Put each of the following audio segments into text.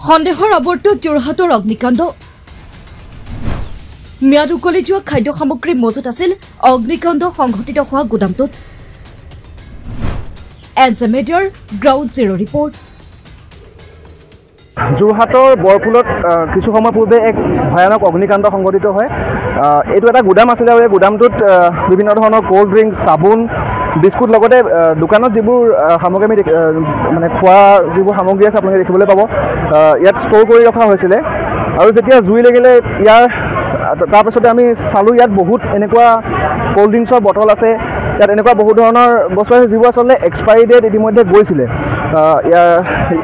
সন্দেহৰ আৱৰ্তত যোৰহাটৰ অগ্নিকাণ্ড ম্যাদ উকলি যোৱা খাদ্য সামগ্ৰী মজুত আছিল অগ্নিকাণ্ড সংঘটিত হোৱা গুদামটোত এনজেমেডিয়াৰ গ্ৰাউণ্ড জিৰ' ৰিপৰ্ট যোৰহাটৰ বৰফুলত কিছু সময় পূৰ্বে এক ভয়ানক অগ্নিকাণ্ড সংঘটিত হয় এইটো এটা গুদাম আছিল আৰু এই গুদামটোত বিভিন্ন ধৰণৰ কোল্ড ড্ৰিংক চাবোন বিস্কুট লগতে দোকানত যিবোৰ সামগ্ৰী আমি মানে খোৱা যিবোৰ সামগ্ৰী আছে আপোনালোকে দেখিবলৈ পাব ইয়াত ষ্ট'ৰ কৰি ৰখা হৈছিলে আৰু যেতিয়া জুই লাগিলে ইয়াৰ তাৰপিছতে আমি চালোঁ ইয়াত বহুত এনেকুৱা কোল্ড ড্ৰিংকছৰ বটল আছে ইয়াত এনেকুৱা বহু ধৰণৰ বস্তু আছে যিবোৰ আচলতে এক্সপায়াৰী ডেট ইতিমধ্যে গৈছিলে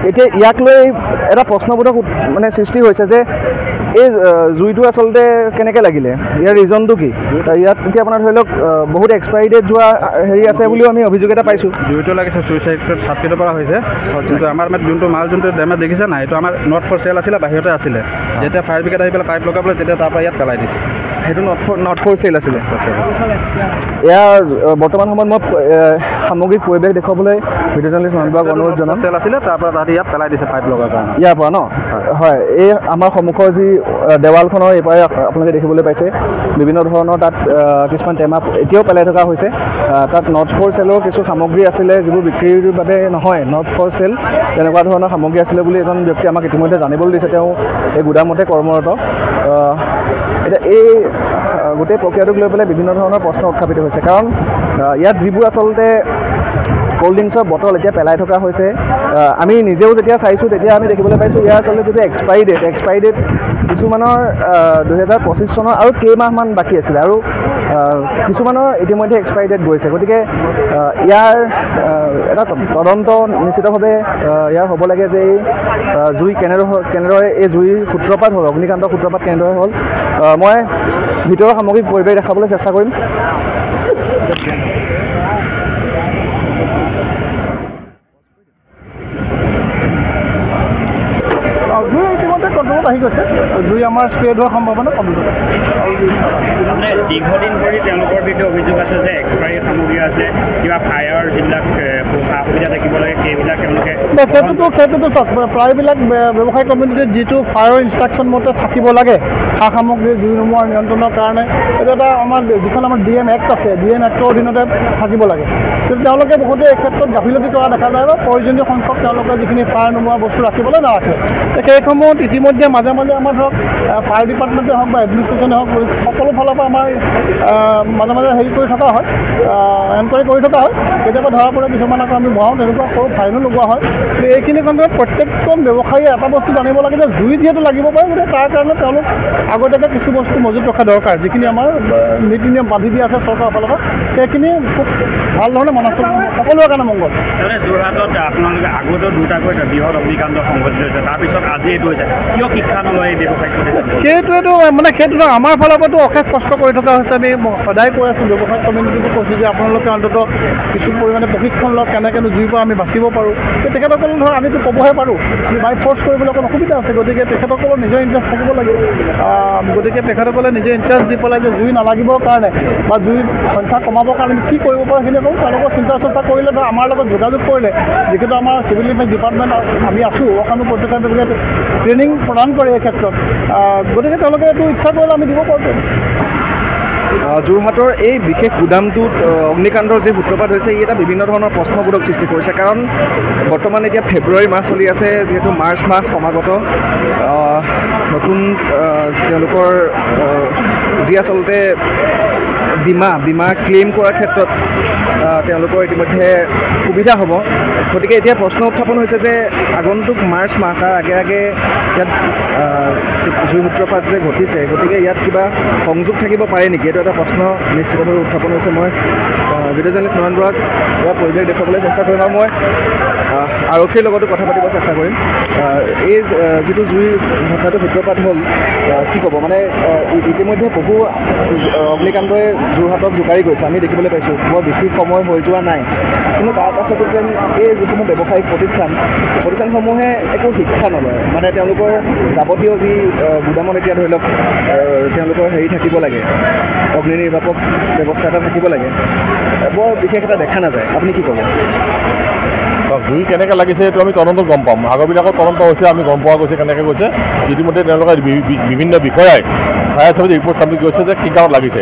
এতিয়া ইয়াক লৈ এটা প্ৰশ্নবোধক মানে সৃষ্টি হৈছে যে এই জুইটো আচলতে কেনেকৈ লাগিলে ইয়াৰ ৰিজনটো কি ইয়াত এতিয়া আপোনাৰ ধৰি লওক বহুত এক্সপায়াৰী ডেট যোৱা হেৰি আছে বুলিও আমি অভিযোগ এটা পাইছোঁ জুইটো লাগিছে ছুইচাইড ছাতিটোৰ পৰা হৈছে কিন্তু আমাৰ মানে যোনটো মাল যোনটো ডেমেজ দেখিছে নাই এইটো আমাৰ নট ফৰ চেল আছিলে বাহিৰতে আছিলে যেতিয়া ফায়াৰ ব্ৰিগেড আহি পেলাই পাইপ লগাবলৈ তেতিয়া তাৰ পৰা ইয়াত পেলাই দিছে সেইটো নট ফৰ চেল আছিলে এয়া বৰ্তমান সময়ত মই সামগ্ৰিক পৰিৱেশ দেখুৱাবলৈ ভিডিঅ' জাৰ্নেলিষ্ট মানুহবোৰক অনুৰোধ জনাম চেল আছিলে তাৰ পৰা তাহাঁতি ইয়াত পেলাই দিছে পাইপ লগাৰ কাৰণে ইয়াৰ পৰা ন হয় এই আমাৰ সন্মুখৰ যি দেৱালখনৰ এইপাৰে আপোনালোকে দেখিবলৈ পাইছে বিভিন্ন ধৰণৰ তাত কিছুমান টেমা এতিয়াও পেলাই থকা হৈছে তাত নট ফৰ চেলৰ কিছু সামগ্ৰী আছিলে যিবোৰ বিক্ৰীৰ বাবে নহয় নট ফৰ চেল তেনেকুৱা ধৰণৰ সামগ্ৰী আছিলে বুলি এজন ব্যক্তি আমাক ইতিমধ্যে জানিবলৈ দিছে তেওঁ এই গুদামতে কৰ্মৰত এতিয়া এই গোটেই প্ৰক্ৰিয়াটোক লৈ পেলাই বিভিন্ন ধৰণৰ প্ৰশ্ন উত্থাপিত হৈছে কাৰণ ইয়াত যিবোৰ আচলতে কোল্ড ড্ৰিংকছৰ বটল এতিয়া পেলাই থকা হৈছে আমি নিজেও যেতিয়া চাইছোঁ তেতিয়া আমি দেখিবলৈ পাইছোঁ ইয়াৰ আচলতে যিটো এক্সপায়াৰী ডেট কিছুমানৰ 2025 চনৰ আৰু কেইমাহমান বাকী আছিলে আৰু কিছুমানৰ ইতিমধ্যে এক্সপায়াৰী ডেট গৈছে গতিকে ইয়াৰ এটা তদন্ত নিশ্চিতভাৱে ইয়াৰ হ'ব লাগে যে এই জুই কেনেদৰে এই জুইৰ সূত্ৰপাত হ'ল অগ্নিকাণ্ড সূত্ৰপাত কেনেদৰে হ'ল মই ভিতৰৰ সামগ্ৰিক পৰিৱেশ দেখাবলৈ চেষ্টা কৰিম জুই ইতিমধ্যে কণ্ট্ৰলত আহি গৈছে জুই আমাৰ স্প্ৰেড হোৱাৰ সম্ভাৱনা কমি গৈছে দীৰ্ঘদিন ধৰি তেওঁলোকৰ বিৰুদ্ধে অভিযোগ আছে যে এক্সপায়াৰী সামগ্ৰী আছে কিবা ফায়াৰ যিবিলাক সা সুবিধা থাকিব লাগে সেইবিলাক তেওঁলোকে সেইটোতো চাওক প্ৰায়বিলাক ব্যৱসায়িক কমিউনিটিত যিটো ফায়াৰ ইনষ্ট্ৰাকশ্যন মতে থাকিব লাগে সা সামগ্ৰী জুই নুমুৱাৰ নিয়ন্ত্ৰণৰ কাৰণে এইটো এটা আমাৰ যিখন আমাৰ DM এক্ট আছে DM এক্টৰ অধীনতে থাকিব লাগে কিন্তু তেওঁলোকে বহুতে এই ক্ষেত্ৰত গাফিলতি কৰা দেখা যায় বা প্ৰয়োজনীয় সংখ্যক তেওঁলোকে যিখিনি ফায়াৰ নুমুৱা বস্তু ৰাখিবলৈ নাৰাখে সেইসমূহত ইতিমধ্যে মাজে মাজে আমাৰ ধৰক ফায়াৰ ডিপাৰ্টমেণ্টে হওক বা এডমিনিষ্ট্ৰেশ্যনে হওক সকলো ফালৰ পৰা আমাৰ মাজে মাজে হেৰি কৰি থকা হয় এনকুৱাৰী কৰি থকা হয় কেতিয়াবা ধৰা পৰে কিছুমান আকৌ আমি বহাওঁ তেনেকুৱা সৰু ফাইনো লগোৱা হয় কিন্তু এইখিনি ক্ষেত্ৰত প্ৰত্যেকজন ব্যৱসায়ীয়ে এটা বস্তু জানিব লাগে যে জুই যিহেতু লাগিব পাৰে গতিকে তাৰ কাৰণে তেওঁলোক আগতীয়াকৈ কিছু বস্তু মজুত ৰখা দৰকাৰ যিখিনি আমাৰ নীতি নিয়ম বান্ধি দিয়া আছে চৰকাৰৰ ফালৰ পৰা সেইখিনি খুব ভাল ধৰণে মনা সকলোৰে কাৰণে মংগল যোৰহাটত আপোনালোকে আগতেও দুটাকৈ বৃহৎ অগ্নিকাণ্ড সংঘটিত হৈছে তাৰপিছত আজি এইটো হৈছে কিয় শিক্ষা নলয় এই ব্যৱসায়িক সেইটোৱেতো মানে সেইটোতো আমাৰ ফালৰ পৰাতো অশেষ কষ্ট কৰি থকা হৈছে আমি সদায় কৈ আছোঁ ব্যৱসায়িক কমিউনিটিকো কৈছোঁ যে আপোনালোকে অন্ততঃ কিছু পৰিমাণে প্ৰশিক্ষণ লওক কেনেকৈনো জুইৰ পৰা আমি বাচিব পাৰোঁ তেখেতসকলে ধৰক আমিতো ক'বহে পাৰোঁ বাই ফ'ৰ্চ কৰিবলৈ অকণ অসুবিধা আছে গতিকে তেখেতসকলৰ নিজৰ ইণ্টাৰেষ্ট থাকিব লাগিব গতিকে তেখেতসকলে নিজে ইণ্টাৰেষ্ট দি পেলাই যে জুই নালাগিবৰ কাৰণে বা জুইৰ সংখ্যা কমাবৰ কাৰণে কি কৰিব পাৰোঁ সেইখিনি কৰোঁ তেওঁলোকৰ চিন্তা চৰ্চা কৰিলে ধৰক আমাৰ লগত যোগাযোগ কৰিলে যিহেতু আমাৰ চিভিল ডিফেন্স ডিপাৰ্টমেণ্ট আমি আছোঁ অসমত প্ৰতিষ্ঠানবিলাকে ট্ৰেইনিং প্ৰদান কৰে এই ক্ষেত্ৰত গতিকে তেওঁলোকে এইটো ইচ্ছা কৰিলে আমি দিব পাৰোঁ যোৰহাটৰ এই বিশেষ গুদামটোত অগ্নিকাণ্ডৰ যি সূত্ৰপাত হৈছে ই এটা বিভিন্ন ধৰণৰ প্ৰশ্নবোধক সৃষ্টি কৰিছে কাৰণ বৰ্তমান এতিয়া ফেব্ৰুৱাৰী মাহ চলি আছে যিহেতু মাৰ্চ মাহ সমাগত নতুন তেওঁলোকৰ যি আচলতে বীমা ক্লেইম কৰাৰ ক্ষেত্ৰত তেওঁলোকৰ ইতিমধ্যে সুবিধা হ'ব গতিকে এতিয়া প্ৰশ্ন উত্থাপন হৈছে যে আগন্তুক মাৰ্চ মাহ তাৰ আগে ইয়াত জুই সূত্ৰপাত যে ঘটিছে গতিকে ইয়াত কিবা সংযোগ থাকিব পাৰে নেকি এইটো এটা প্ৰশ্ন নিশ্চিতভাৱে উত্থাপন হৈছে মই ভিডিঅ' জাৰ্নেলিষ্ট নয়ন বৰাক ইয়াৰ পৰিৱেশ দেখুৱাবলৈ চেষ্টা কৰিম আৰু মই আৰক্ষীৰ লগতো কথা পাতিব চেষ্টা কৰিম এই যিটো জুই ঘটনাটো সূত্ৰপাত হ'ল কি ক'ব মানে ইতিমধ্যে বহু অগ্নিকাণ্ডই যোৰহাটক জোকাৰি গৈছে আমি দেখিবলৈ পাইছোঁ বৰ বেছি সময় হৈ যোৱা নাই কিন্তু তাৰ পাছতো যেন এই যিসমূহ ব্যৱসায়িক প্ৰতিষ্ঠানসমূহে একো শিক্ষা নলয় মানে তেওঁলোকৰ যাৱতীয় যি গুদামত এতিয়া ধৰি লওক তেওঁলোকৰ হেৰি থাকিব লাগে অগ্নি নিৰ্বাপক ব্যৱস্থা এটা থাকিব লাগে বৰ বিশেষ এটা দেখা নাযায় আপুনি কি ক'ব জুই কেনেকৈ লাগিছে এইটো আমি তদন্তত গম পাম। আগৰবিলাকত তদন্ত হৈছে, আমি গম পোৱা গৈছে কেনেকৈ গৈছে। ইতিমধ্যে তেওঁলোকে বিভিন্ন বিষয়াই ফায়াৰ চাৰ্ভিচ ৰিপৰ্ট চাবমিট কৰিছে যে কি কাৰণত লাগিছে।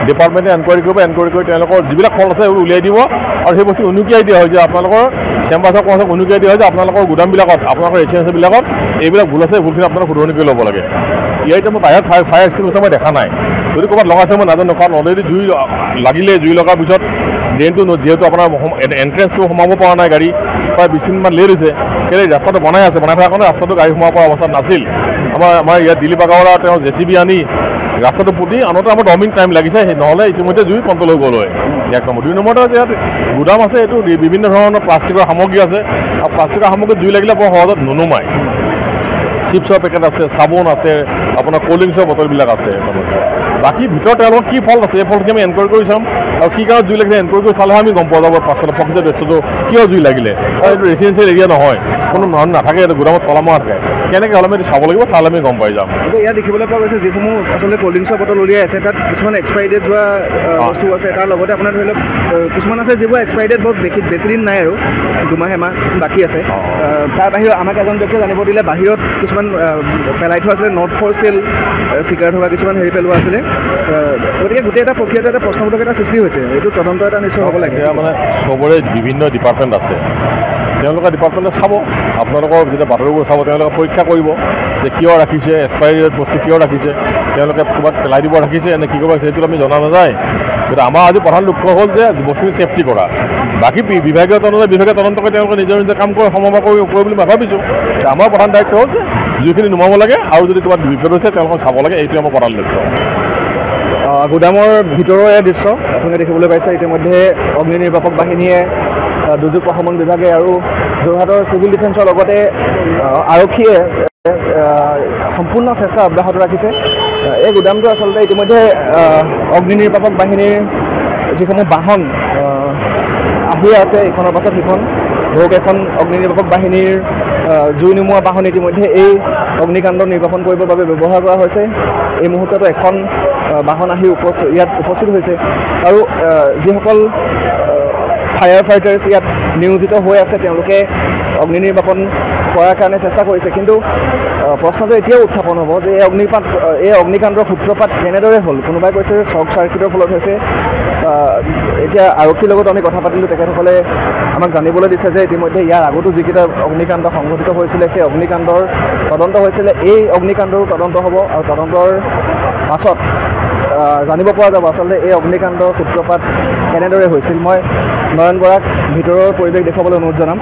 ডিপাৰ্টমেণ্টে এনকুৱাৰী কৰিব, এনকুৱাৰী কৰি তেওঁলোকৰ যিবিলাক ফল আছে সেইবোৰ উলিয়াই দিব আৰু সেই বস্তু উনুকিয়াই দিয়া হয় যে আপোনালোকৰ চেম্বাৰছক উনুকিয়াই দিয়া হয় যে আপোনালোকৰ গুদামবিলাকত, আপোনালোকৰ ৰেচিডেঞ্চিবিলাকত এইবিলাক ভুল আছে, ভুলখিনি আপোনালোকে শুধৰণি কৰি ল'ব লাগে। ইয়াতে মই বাহিৰত ফায়াৰ এক্সটিংগুইশ্বাৰ মই দেখা নাই। যদি ক'ৰবাত লগাইছে মই নাজানো, কাৰণ অলৰেডি জুই লাগিলে, জুই লগাৰ পিছত ড্ৰেইনটো যিহেতু আপোনাৰ এণ্ট্ৰেঞ্চটো সোমাব পৰা নাই, গাড়ী প্ৰায় 20 মিনিটমান লেট হৈছে। সেই ৰাস্তাটো বনাই আছে, বনাই থকাৰ কাৰণে ৰাস্তাটো গাড়ী সোমাব পৰা অৱস্থাত নাছিল। আমাৰ ইয়াত দিলীপ আগাৱালা তেওঁ JCB আনি ৰাস্তাটো পুতি আনোতে আমাৰ 10 মিনিট টাইম লাগিছে, নহ'লে ইতিমধ্যে জুই কণ্ট্ৰল হৈ গ'ল হয়। 1 নম্বৰ। 2 নম্বৰতে ইয়াত গুদাম আছে, এইটো বিভিন্ন ধৰণৰ প্লাষ্টিকৰ সামগ্ৰী আছে আৰু প্লাষ্টিকৰ সামগ্ৰীত জুই লাগিলে বৰ সহজত নুনুমায়। চিপছৰ পেকেট আছে, চাবোন আছে, আপোনাৰ ক'ল্ড ড্ৰিংকছৰ বটলবিলাক আছে। বাকী ভিতৰত তেওঁলোকৰ কি ফল আছে, এই ফলখিনি আমি এনকুৱাৰী কৰি চাম আৰু কি কাৰণত জুই লাগিলে এনকুৱাৰী কৰি চালেহে আমি গম পোৱা যাব পাছত প্ৰকৃত তথ্যটো কিয় জুই লাগিলে। আৰু এইটো ৰেচিডেঞ্চিয়েল এৰিয়া নহয়, কোনো মানুহ নাথাকে, এইটো গুদামত তলামৰা থাকে। কেনেকৈ হ'লে আমি চাব লাগিব, চালে আমি গম পাই যাম। এতিয়া ইয়াত দেখিবলৈ পোৱা গৈছে যিসমূহ আচলতে ক'ল্ড ড্ৰিংকছৰ বটল উলিয়াই আছে, তাত কিছুমান এক্সপাইৰি ডেট যোৱা বস্তু আছে। তাৰ লগতে আপোনাৰ ধৰি লওক কিছুমান আছে যিবোৰ এক্সপাইৰি ডেট বহুত বেছি দিন নাই আৰু 2 মাহ এমাহ বাকী আছে। তাৰ বাহিৰত আমাক এজন ব্যক্তিয়ে জানিব দিলে বাহিৰত কিছুমান পেলাই থোৱা আছিলে, নট ফৰ চেল ষ্টিকাৰ থকা কিছুমান হেৰি পেলোৱা আছিলে। গতিকে গোটেই এটা প্ৰক্ৰিয়াটো এটা প্ৰশ্নবোধক এটা সৃষ্টি হৈছে। এইটো তদন্ত এটা নিশ্চয় হ'ব লাগে। এতিয়া মানে চবৰে বিভিন্ন ডিপাৰ্টমেণ্ট আছে, তেওঁলোকে ডিপাৰ্টমেণ্টে চাব, আপোনালোকৰ যেতিয়া বাতৰিবোৰ চাব তেওঁলোকে পৰীক্ষা কৰিব যে কিয় ৰাখিছে, এক্সপাইৰি বস্তু কিয় ৰাখিছে, তেওঁলোকে ক'ৰবাত পেলাই দিব ৰাখিছে নে কি কৰিব ৰাখিছে, সেইটো আমি জনা নাযায়। কিন্তু আমাৰ আজি প্ৰধান লক্ষ্য হ'ল যে বস্তুখিনি ছেফটি কৰা। বাকী বিভাগীয় তদন্ত কৰি তেওঁলোকে নিজৰ কাম কৰি সমাপন কৰিব বুলি মই ভাবিছোঁ। আমাৰ প্ৰধান দায়িত্ব হ'ল যে জুইখিনি নুমাব লাগে আৰু যদি ক'ৰবাত বিপদ হৈছে তেওঁলোকক চাব লাগে, এইটোৱে আমাৰ প্ৰধান লক্ষ্য। গুদামৰ ভিতৰৰ এই দৃশ্য আপোনালোকে দেখিবলৈ পাইছে। ইতিমধ্যে অগ্নি নিৰ্বাপক বাহিনীয়ে, দুৰ্যোগ প্ৰশমন বিভাগে আৰু যোৰহাটৰ চিভিল ডিফেন্সৰ লগতে আৰক্ষীয়ে সম্পূৰ্ণ চেষ্টা অব্যাহত ৰাখিছে। এই গুদামটো আচলতে ইতিমধ্যে অগ্নি নিৰ্বাপক বাহিনীৰ যিসমূহ বাহন আহি আছে, ইখনৰ পাছত সিখন বহুকেইখন অগ্নি নিৰ্বাপক বাহিনীৰ জুই নুমুৱা বাহন ইতিমধ্যে এই অগ্নিকাণ্ড নিৰ্বাপন কৰিবৰ বাবে ব্যৱহাৰ কৰা হৈছে। এই মুহূৰ্ততো এখন বাহন আহি ইয়াত উপস্থিত হৈছে আৰু যিসকল ফায়াৰ ফাইটাৰ্ছ ইয়াত নিয়োজিত হৈ আছে তেওঁলোকে অগ্নি নিৰ্বাপন কৰাৰ কাৰণে চেষ্টা কৰিছে। কিন্তু প্ৰশ্নটো এতিয়াও উত্থাপন হ'ব যে এই অগ্নিকাণ্ডৰ সূত্ৰপাত কেনেদৰে হ'ল। কোনোবাই কৈছে যে শ্বৰ্ট চাৰ্কিটৰ ফলত হৈছে। এতিয়া আৰক্ষীৰ লগত আমি কথা পাতিলোঁ, তেখেতসকলে আমাক জানিবলৈ দিছে যে ইতিমধ্যে ইয়াৰ আগতো যিকেইটা অগ্নিকাণ্ড সংঘটিত হৈছিলে সেই অগ্নিকাণ্ডৰ তদন্ত হৈছিলে, এই অগ্নিকাণ্ডৰো তদন্ত হ'ব আৰু তদন্তৰ পাছত জানিব পৰা যাব আচলতে এই অগ্নিকাণ্ডৰ সূত্ৰপাত কেনেদৰে হৈছিল। মই নয়ন বৰাক ভিতৰৰ পৰিৱেশ দেখুৱাবলৈ অনুৰোধ জনাম।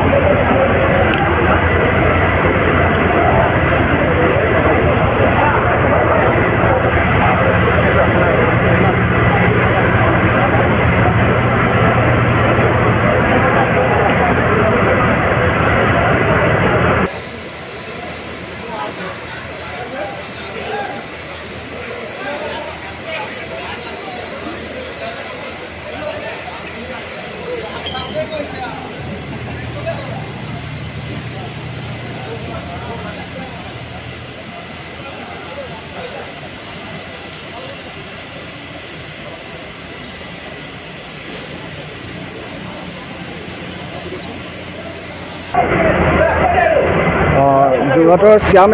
যোৰহাটৰ শ্যাম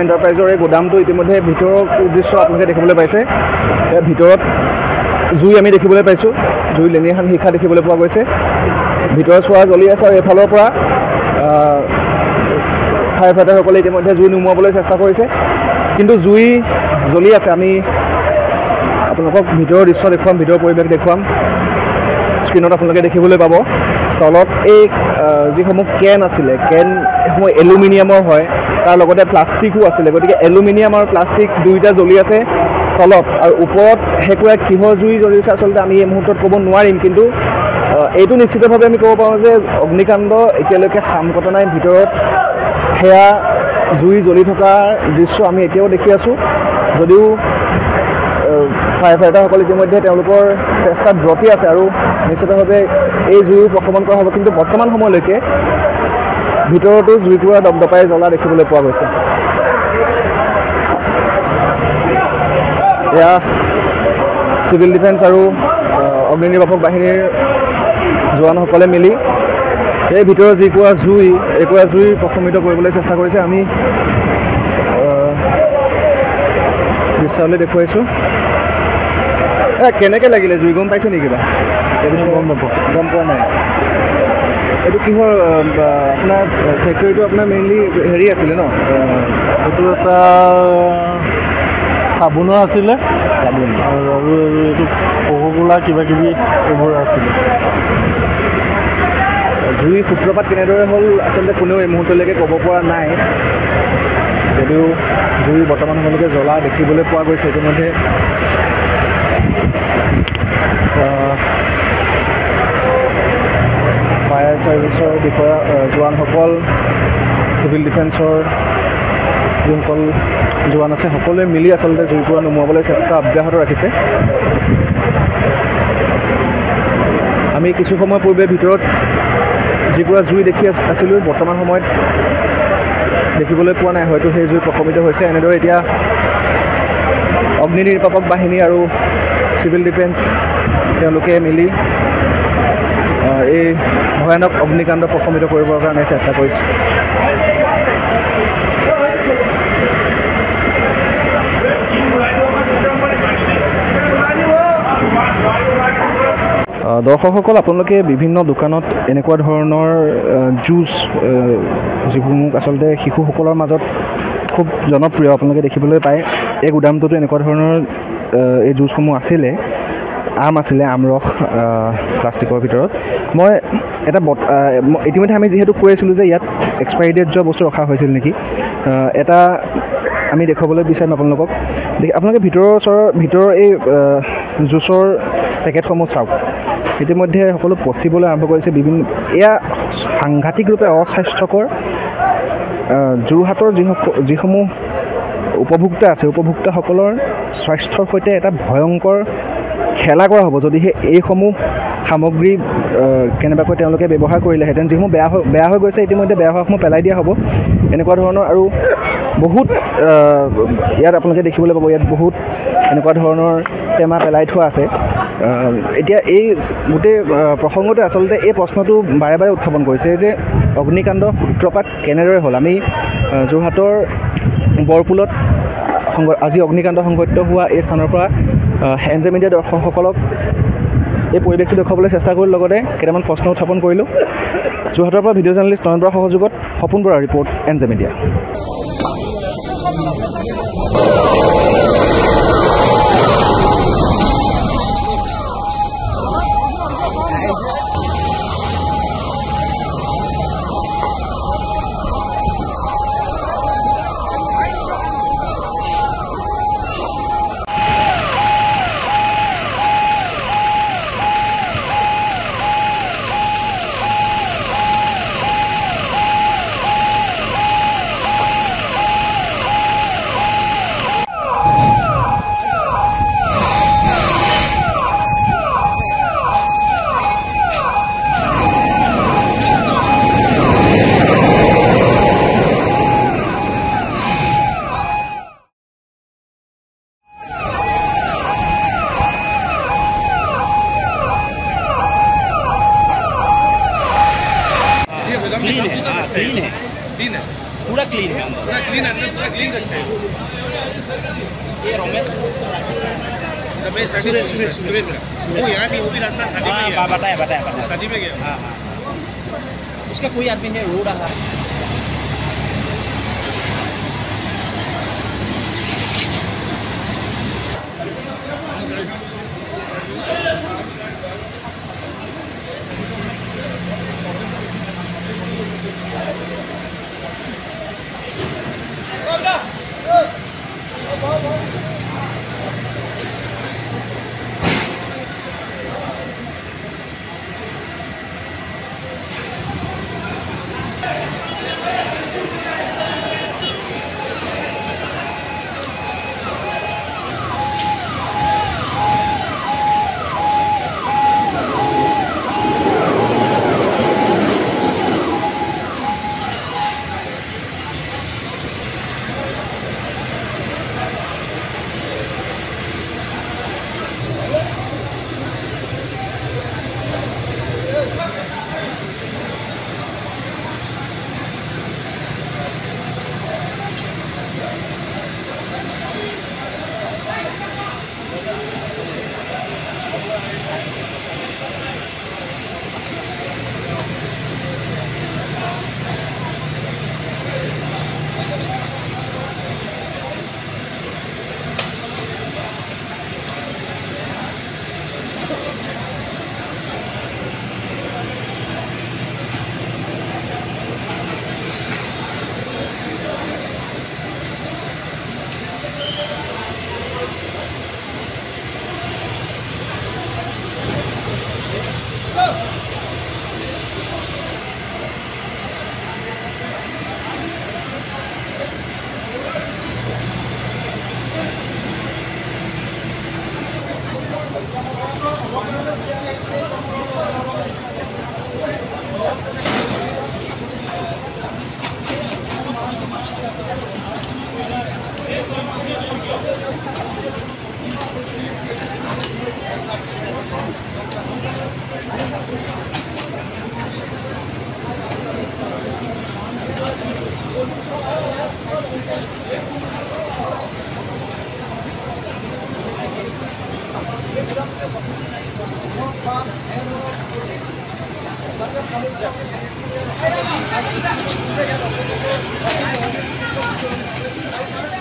এণ্টাৰপ্ৰাইজৰ এই গুদামটো ইতিমধ্যে ভিতৰৰ দৃশ্য আপোনালোকে দেখিবলৈ পাইছে। ভিতৰত জুই আমি দেখিবলৈ পাইছোঁ, জুই লেনিহান শিখা দেখিবলৈ পোৱা গৈছে। ভিতৰৰ চোৱা জ্বলি আছে আৰু এইফালৰ পৰা ফায়াৰ ফাইটাৰসকলে ইতিমধ্যে জুই নুমুৱাবলৈ চেষ্টা কৰিছে, কিন্তু জুই জ্বলি আছে। আমি আপোনালোকক ভিতৰৰ দৃশ্য দেখুৱাম, ভিতৰৰ পৰিৱেশ দেখুৱাম। স্ক্ৰীণত আপোনালোকে দেখিবলৈ পাব তলত এই যিসমূহ কেন আছিলে, কেনসমূহ এলুমিনিয়ামৰ হয়, তাৰ লগতে প্লাষ্টিকো আছিলে। গতিকে এলুমিনিয়াম আৰু প্লাষ্টিক দুয়োটা জ্বলি আছে তলত, আৰু ওপৰত সেকুৰা কিহৰ জুই জ্বলিছে আচলতে আমি এই মুহূৰ্তত ক'ব নোৱাৰিম। কিন্তু এইটো নিশ্চিতভাৱে আমি ক'ব পাৰোঁ যে অগ্নিকাণ্ড এতিয়ালৈকে সাম কটা নাই। ভিতৰত সেয়া জুই জ্বলি থকাৰ দৃশ্য আমি এতিয়াও দেখি আছোঁ, যদিও ফায়াৰ ফাইটাৰসকল ইতিমধ্যে তেওঁলোকৰ চেষ্টাত ব্ৰতী আছে আৰু নিশ্চিতভাৱে এই জুইও প্ৰশমন কৰা হ'ব। কিন্তু বৰ্তমান সময়লৈকে ভিতৰতো জুইকুৰা দপদপাই জ্বলা দেখিবলৈ পোৱা গৈছে। এয়া চিভিল ডিফেন্স আৰু অগ্নি নিৰ্বাপক বাহিনীৰ জোৱানসকলে মিলি এই ভিতৰত যিকোৱা জুই প্ৰশমিত কৰিবলৈ চেষ্টা কৰিছে। আমি দৃশ্যাৱলী দেখুৱাইছোঁ। কেনেকৈ লাগিলে জুই গম পাইছে নেকি কিবা? গম পোৱা নাই। এইটো কিহৰ আপোনাৰ ফেক্টৰীটো আপোনাৰ মেইনলি হেৰি আছিলে ন? এইটো এটা চাবোনৰ আছিলে, চাবোন আৰু এইটো কোকা-কোলা কিবাকিবি এইবোৰ আছিলে। জুই সূত্ৰপাত কেনেদৰে হ'ল আচলতে কোনেও এই মুহূৰ্তলৈকে ক'ব পৰা নাই, যদিও জুই বৰ্তমান সময়লৈকে জ্বলা দেখিবলৈ পোৱা গৈছে। ইতিমধ্যে ফায়াৰ ছাৰ্ভিচৰ বিষয়া জোৱানসকল, চিভিল ডিফেন্সৰ যিসকল জোৱান আছে সকলোৱে মিলি আচলতে জুইকুৰা নুমুৱাবলৈ চেষ্টা অব্যাহত ৰাখিছে। আমি কিছু সময় পূৰ্বে ভিতৰত যিকুৰা জুই দেখি আছিলোঁ, বৰ্তমান সময়ত দেখিবলৈ পোৱা নাই। হয়তো সেই জুই প্ৰশমিত হৈছে। এনেদৰে এতিয়া অগ্নি নিৰ্বাপক বাহিনী আৰু চিভিল ডিফেন্স তেওঁলোকে মিলি এই ভয়ানক অগ্নিকাণ্ড প্ৰশমিত কৰিবৰ কাৰণে চেষ্টা কৰিছে। দৰ্শকসকল, আপোনালোকে বিভিন্ন দোকানত এনেকুৱা ধৰণৰ জুচ যিসমূহ আচলতে শিশুসকলৰ মাজত খুব জনপ্ৰিয় আপোনালোকে দেখিবলৈ পায়। এই গুদামটোতো এনেকুৱা ধৰণৰ এই জুচসমূহ আছিলে। আম আছিলে, আমৰস প্লাষ্টিকৰ ভিতৰত। মই এটা ইতিমধ্যে আমি যিহেতু কৈ আছিলোঁ যে ইয়াত এক্সপায়াৰী ডেট যোৱা বস্তু ৰখা হৈছিল নেকি, এটা আমি দেখুৱাবলৈ বিচাৰিম আপোনালোকক। আপোনালোকে ভিতৰৰ এই জুচৰ পেকেটসমূহ চাওক। ইতিমধ্যে সকলো পচিবলৈ আৰম্ভ কৰিছে। এয়া সাংঘাতিক ৰূপে অস্বাস্থ্যকৰ। যোৰহাটৰ যিসমূহ উপভোক্তা আছে, উপভোক্তাসকলৰ স্বাস্থ্যৰ সৈতে এটা ভয়ংকৰ খেলা কৰা হ'ব যদিহে এইসমূহ সামগ্ৰী কেনেবাকৈ তেওঁলোকে ব্যৱহাৰ কৰিলেহেঁতেন। যিসমূহ বেয়া হৈ গৈছে, ইতিমধ্যে বেয়া হোৱাসমূহ পেলাই দিয়া হ'ব। এনেকুৱা ধৰণৰ আৰু বহুত ইয়াত আপোনালোকে দেখিবলৈ পাব, ইয়াত বহুত এনেকুৱা ধৰণৰ টেমা পেলাই থোৱা আছে। এতিয়া এই গোটেই প্ৰসংগতে আচলতে এই প্ৰশ্নটো বাৰে বাৰে উত্থাপন কৰিছে যে অগ্নিকাণ্ডৰ সূত্ৰপাত কেনেদৰে হ'ল। আমি যোৰহাটৰ বৰপুলত আজি অগ্নিকাণ্ড সংঘটিত হোৱা এই স্থানৰ পৰা এনজে মিডিয়া দৰ্শকসকলক এই পৰিৱেশটো দেখুৱাবলৈ চেষ্টা কৰিলোঁ, লগতে কেইটামান প্ৰশ্ন উত্থাপন কৰিলোঁ। যোৰহাটৰ পৰা ভিডিঅ' জাৰ্নেলিষ্ট নয়ন বৰাৰ সহযোগত সপোন বৰাৰ ৰিপৰ্ট, এনজে মিডিয়া। पूरा क्लीन है, पूरा क्लीन अंदर, पूरा क्लीन रखते हैं। ये रमेश सुरेश वो यहाँ भी, वो भी रास्ता शादी में गया। बताया शादी में गया। हाँ, उसका कोई आदमी है रो रहा है। Thank you.